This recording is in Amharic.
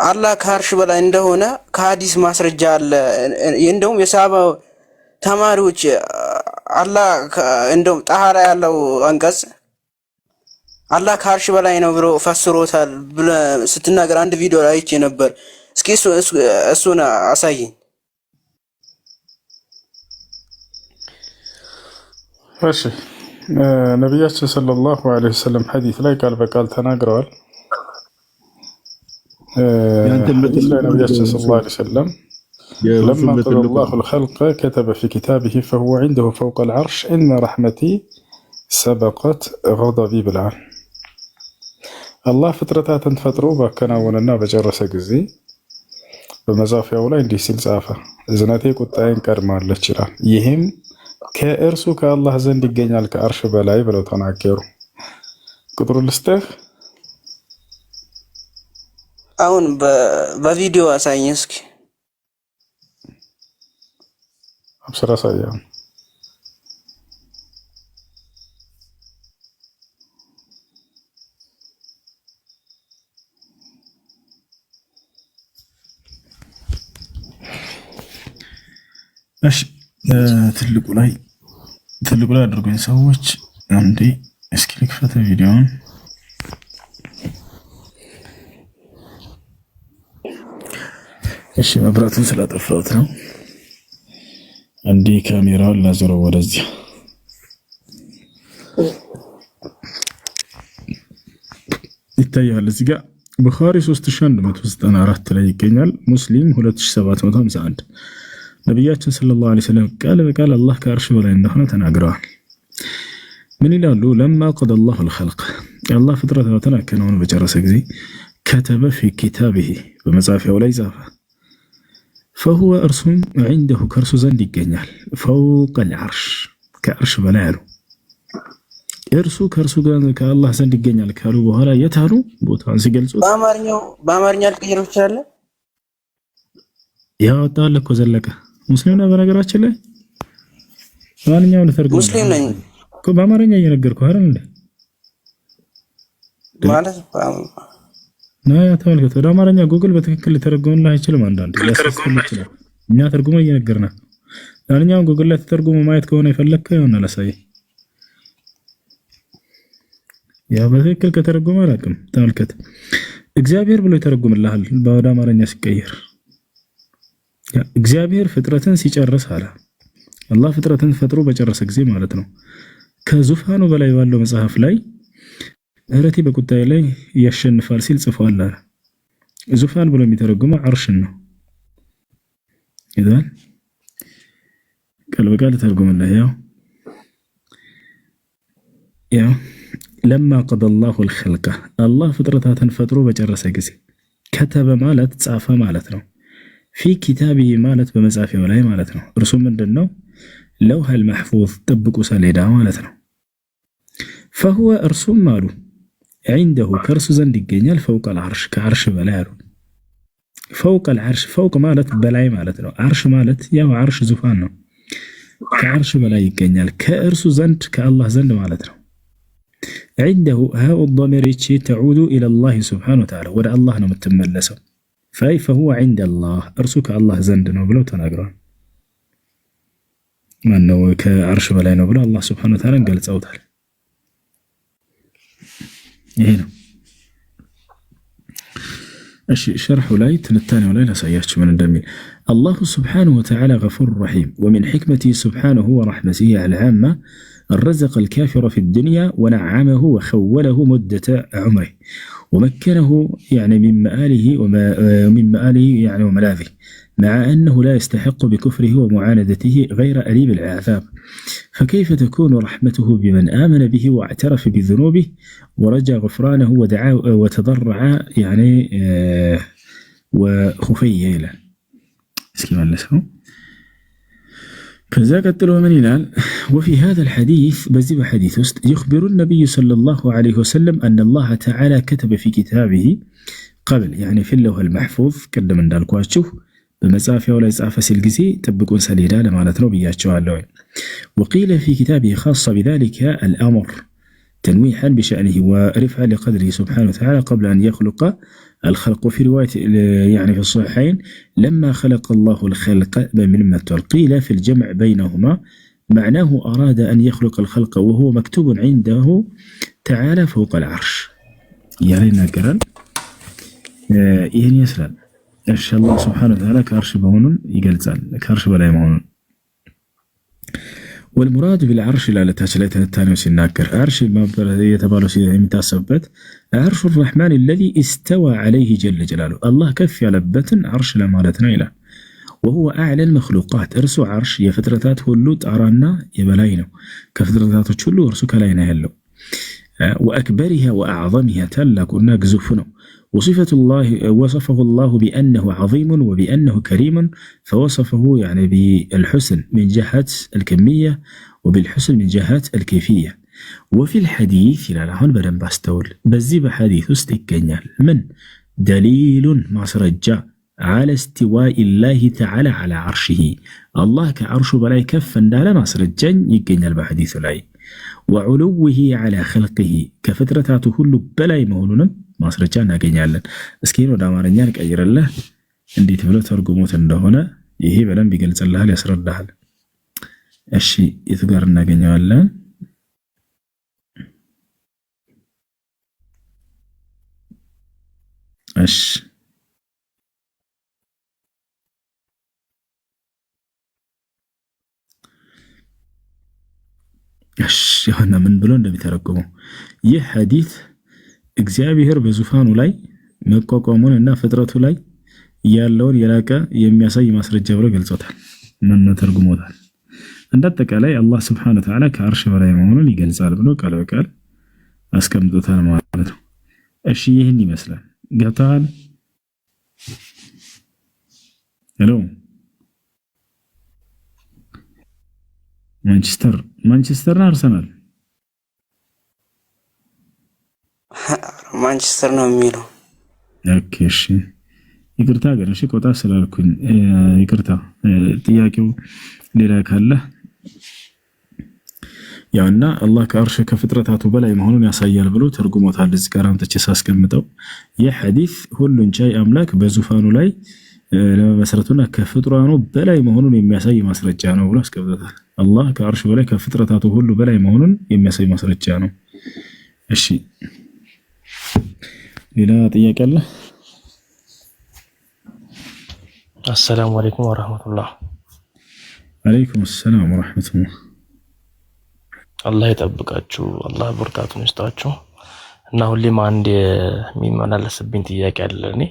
አላህ ከአርሽ በላይ እንደሆነ ከሐዲስ ማስረጃ አለ። እንደውም የሰሃባ ተማሪዎች አላህ እንደውም ጣሃራ ያለው አንቀጽ አላህ ከአርሽ በላይ ነው ብሎ ፈስሮታል ብለ ስትናገር አንድ ቪዲዮ ላይ አይቼ ነበር። እስኪ እሱን አሳየኝ። እሺ ነብያችን ሰለላሁ ዐለይሂ ወሰለም ሐዲስ ላይ ቃል በቃል ተናግረዋል። ነብያችን ሰለላሁ ዐለይሂ ወሰለም لما قضى الله الخلق كتب في كتابه فهو عنده فوق العرش إن رحمتي سبقت غضبي بالعن الله ፍጥረታትን ፈጥሮ ባከናወነና በጨረሰ ጊዜ በመጻፊያው ላይ እንዲህ ሲል ጻፈ፣ እዝነቴ ቁጣዬን ቀድማለች ይላል። ይህም ከእርሱ ከአላህ ዘንድ ይገኛል ከአርሽ በላይ ብለው ተናገሩ። ቁጥሩ ልስጥህ። አሁን በቪዲዮ አሳየኝ እስኪ። አብሽራ ሳያ እሺ ትልቁ ላይ አድርጎኝ ሰዎች አንዴ እስኪ ልክፈተ ቪዲዮውን። እሺ መብራቱን ስላጠፋሁት ነው። አንዴ ካሜራውን ላዞረው ወደዚህ። ይታያል እዚህ ጋር ቡኻሪ 3194 ላይ ይገኛል። ሙስሊም 2751 ነቢያችን ሰለላሁ ዐለይሂ ወሰለም ቃል በቃል አላህ ከአርሽ በላይ እንደሆነ ተናግረዋል። ምን ይላሉ? ለማ ቀደ አላሁ አልኸልቅ አላህ ፍጥረታትን አከናውኖ በጨረሰ ጊዜ ከተበ ፊ ኪታቢሂ በመጻፊያው ላይ ጻፈ። ፈሁወ እርሱም ዒንደሁ ከእርሱ ዘንድ ይገኛል ፈውቀል ዐርሽ ከአርሽ በላይ አሉ። እርሱ ከእርሱ ከአላህ ዘንድ ይገኛል ካሉ በኋላ የት አሉ? ቦታውን ሲገልጹ በአማርኛ ልቀይረው ይችላል። ያወጣል እኮ ዘለቀ ሙስሊም ነው። በነገራችን ላይ ማንኛውን ተርጉም ሙስሊም ነኝ እኮ በአማርኛ እየነገርኩህ አይደል እንዴ? ማለት ተመልከት፣ ወደ አማርኛ ጉግል በትክክል ሊተረጉምልህ አይችልም። አንዳንድ ሊያስፈልግ ይችላል። እኛ ተርጉመን እየነገርንህ ነው። ማንኛውም ጉግል ላይ ተተርጉሞ ማየት ከሆነ የፈለግከው ይሆናል ላሳይ። ያ በትክክል ከተረጎመ አላውቅም። ተመልከት፣ እግዚአብሔር ብሎ ይተረጉምልሃል ወደ አማርኛ ሲቀየር። እግዚአብሔር ፍጥረትን ሲጨርስ አለ አላህ ፍጥረትን ፈጥሮ በጨረሰ ጊዜ ማለት ነው። ከዙፋኑ በላይ ባለው መጽሐፍ ላይ እረቴ በቁጣዬ ላይ ያሸንፋል ሲል ጽፏል አለ። ዙፋን ብሎ የሚተረጉመው አርሽን ነው። ይላል ቃል በቃል ተርጉምና ያው ለማ ቀደ አላሁ አልኸልቀ አላህ ፍጥረታትን ፈጥሮ በጨረሰ ጊዜ ከተበ ማለት ጻፈ ማለት ነው። ፊ ኪታቢሂ ማለት በመጻፊያው ላይ ማለት ነው። እርሱ ምንድነው? ለውሐል መሕፉዝ ጥብቁ ሰሌዳ ማለት ነው። ፈሁወ እርሱም አሉ ዒንደሁ ከእርሱ ዘንድ ይገኛል ፈውቀል ዐርሽ ከዐርሽ በላይ አሉ። ፈውቀል ዐርሽ ፈውቅ ማለት በላይ ማለት ነው። ዐርሽ ማለት ያው ዐርሽ ዙፋን ነው። ከዐርሽ በላይ ይገኛል ከእርሱ ዘንድ ከአላህ ዘንድ ማለት ነው። ዒንደሁ ሃኡ ዶሚር ይቺ ተዑዱ ኢለላህ ሱብሓነሁ ወተዓላ ወደ አላህ ነው የምትመለሰው። ፈሁወ ዒንደ አላህ እርሱ ከአላህ ዘንድ ነው ብለው ተናግረዋል። ማነው ከዐርሽ በላይ ነው ብለው አላህ ሱብሓነሁ ወተዓላ ገልጸውታል። ይሄ ነው። እሺ ሸርሑ ላይ ትንታኔው ላይ ላሳያችሁ ምን እንደሚል አላሁ ሱብሓነሁ ወተዓላ ገፉር ረሒም ወሚን ሕክመቲሂ ሱብሓነሁ ወረሕመቲሂ አልዓማ رزق الكافر في الدنيا ونعمه وخوله مدة عمره ومكنه يعني من مآله يعني وملاذه مع أنه لا يستحق بكفره ومعاندته غير أليم العذاب فكيف تكون رحمته بمن آمن به واعترف بذنوبه ورجى غفرانه ودعا وتضرع يعني وخفي له اسكي لسه كذا قتلوا من يلال وفي هذا الحديث بزيب حديث يخبر النبي صلى الله عليه وسلم أن الله تعالى كتب في كتابه قبل يعني في اللوح المحفوظ قدم من دالكواتشوف بمسافة ولا يسافة سلقسي تبقون سليلا لما نتنو بياتشوها اللوين وقيل في كتابه خاصة بذلك الأمر تنويحا بشأنه ورفعا لقدره سبحانه وتعالى قبل أن يخلق الخلق. وفي رواية يعني في الصحيحين لما خلق الله الخلق بملمة قيل في الجمع بينهما معناه أراد أن يخلق الخلق وهو مكتوب عنده تعالى فوق العرش. يعني نقرأ ይህን ይመስላል። እሺ አላህ ሱብሓነሁ ወተዓላ ከአርሽ መሆኑን ይገልጻል። ከአርሽ በላይ መሆኑን والمراد بالعرش لا تشلي تنتانيو سيناكر عرش يتبالو يمتاسبت عرش الرحمن الذي استوى عليه جل جلاله. الله كف يلبتن عرش لمالتنا إله وهو أعلى المخلوقات. ارسو عرش يفترتات هلو تعرانا يبلاينو كفترتات هلو ارسو كلاينا هلو وأكبرها وأعظمها تلا كنا قزفنو. وصفة الله وصفه الله بأنه عظيم وبأنه كريم فوصفه يعني بالحسن من جهة الكمية وبالحسن من جهة الكيفية. وفي الحديث لا هون بدن باستول بزيب حديث استكنيال من دليل مصرجة على استواء الله تعالى على عرشه. الله كعرش بلاي كفا دالا مصرجا يكنيال بحديث لاي وعلوه على خلقه كفترته كل بلاي مهوننا ማስረጃ እናገኛለን። እስኪ ወደ አማርኛ ልቀይርልህ እንዴት ብሎ ተርጉሞት እንደሆነ ይሄ በደንብ ይገልጽልሃል፣ ያስረዳሃል። እሺ የቱ ጋር እናገኘዋለን? እሺ ያና ምን ብሎ እንደሚተረጉመው ይህ ሐዲስ እግዚአብሔር በዙፋኑ ላይ መቋቋሙን እና ፍጥረቱ ላይ ያለውን የላቀ የሚያሳይ ማስረጃ ብሎ ገልጾታል። ምን ተርጉሞታል? እንደተጠቃላይ አላህ Subhanahu Wa Ta'ala ከአርሽ በላይ መሆኑን ይገልጻል ብሎ ቃል በቃል አስቀምጦታል ማለት ነው። እሺ ይሄን ይመስላል። ገብቷል? ሄሎ ማንቸስተር እና አርሰናል ማንቸስተር ነው የሚለው። ኦኬ እሺ ይቅርታ ግን እሺ ቆጣ ስላልኩኝ ይቅርታ። ጥያቄው ሌላ ካለ ያውና አላህ ከአርሽ ከፍጥረታቱ በላይ መሆኑን ያሳያል ብሎ ተርጉሞታል። እዚህ ጋር አምጥቼ ሳስቀምጠው የሐዲስ ሁሉን ቻይ አምላክ በዙፋኑ ላይ ለመሰረቱና ከፍጥሯኑ በላይ መሆኑን የሚያሳይ ማስረጃ ነው ብሎ አስቀምጦታል። አላህ ከአርሽ በላይ ከፍጥረታቱ ሁሉ በላይ መሆኑን የሚያሳይ ማስረጃ ነው። እሺ ሌላ ጥያቄ አለ? አሰላሙ አለይኩም ወራህመቱላህ። አለይኩም ሰላም ወራህመቱላህ። አላህ ይጠብቃችሁ፣ አላህ ብርታቱን ይስጣችሁ። እና ሁሌም አንድ የሚመላለስብኝ ጥያቄ አለ። እኔ